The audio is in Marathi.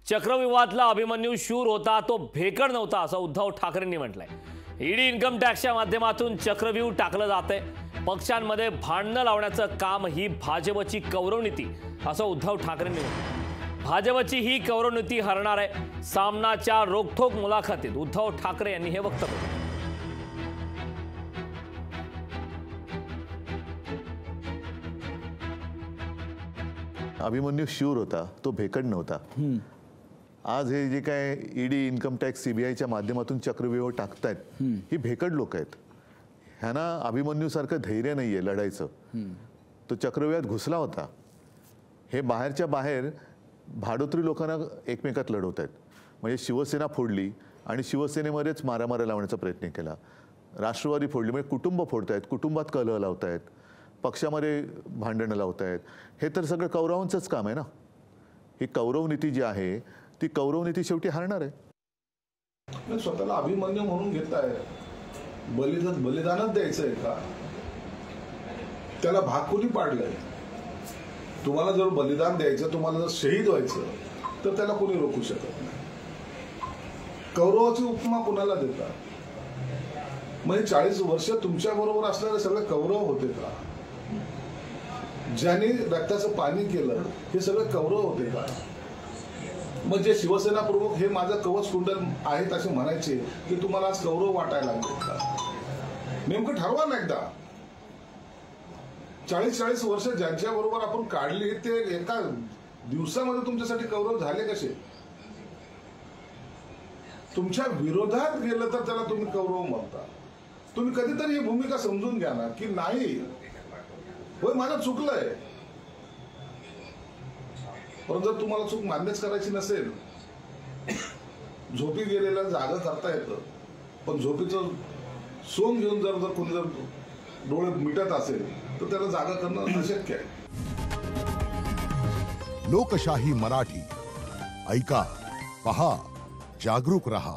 चक्रव्यूहातला अभिमन्यू शूर होता, तो भेकड नव्हता असं उद्धव ठाकरेंनी म्हटलंय। ईडी इन्कम टॅक्सच्या माध्यमातून चक्रव्यूह टाकलं जातंय। पक्षांमध्ये भांडणं लावण्याचं काम ही भाजपची कौरवनीती असं उद्धव ठाकरेंनी म्हटलं। भाजपची ही कौरवनीती हरणार आहे। सामनाच्या रोखठोक मुलाखतीत उद्धव ठाकरे यांनी हे वक्तव्य केलं। अभिमन्यू शूर होता, तो भेकड नव्हता। आज हे जे काय ईडी इन्कम टॅक्स सीबीआयच्या माध्यमातून चक्रव्यूह टाकतायत, ही भेकड लोक आहेत। ह्यांना अभिमन्यू सारखं धैर्य नाहीये लढायचं। तो चक्रव्यूहात घुसला होता। हे बाहेरच्या बाहेर भाडोत्री लोकांना एकमेकात लढवत आहेत। म्हणजे शिवसेना फोडली आणि शिवसेनेमध्येच मारामाऱ्या लावण्याचा प्रयत्न केला। राष्ट्रवादी फोडली, म्हणजे कुटुंब फोडतायत, कुटुंबात कलह लावतायत, पक्षामध्ये भांडणं लावतायत। हे तर सगळं कौरवांचंच काम आहे ना। ही कौरवनीती जी आहे ती कौरवनीती शेवटी हारणार आहे। स्वतःला अभिमन्यू म्हणून घेताय, बलिदानच द्यायचंय का? त्याला भाग कोणी पाडलंय? तुम्हाला जर बलिदान द्यायचं, तुम्हाला जर शहीद व्हायचं, तर त्याला कोणी रोखू शकत नाही। कौरवाची उपमा कोणाला देता? म्हणजे 40 वर्ष तुमच्या बरोबर असणारे सगळे कौरव होते का? ज्यांनी रक्ताचं पाणी केलं हे सगळे कौरव होते का? मग जे शिवसेना प्रमुख हे माझं कवच कुंडल आहेत असे म्हणायचे, की तुम्हाला आज कौरव वाटायला लागले का? नेमकं ठरवा ना एकदा। 40 वर्ष ज्यांच्या बरोबर आपण काढली ते एका दिवसामध्ये तुमच्यासाठी कौरव झाले कसे? तुमच्या विरोधात गेलं तर त्याला तुम्ही कौरव म्हणता। तुम्ही कधीतरी ही भूमिका समजून घ्या ना, की नाही होय माझं चुकलंय, पण जर तुम्हाला चूक मान्यच करायची नसेल, झोपी गेलेला जागा करता येतं, पण झोपीचं सोंग घेऊन जर कोणी जर डोळे मिटत असेल तर त्याला जागा करणं अशक्य आहे। लोकशाही मराठी ऐका, पहा, जागरूक रहा।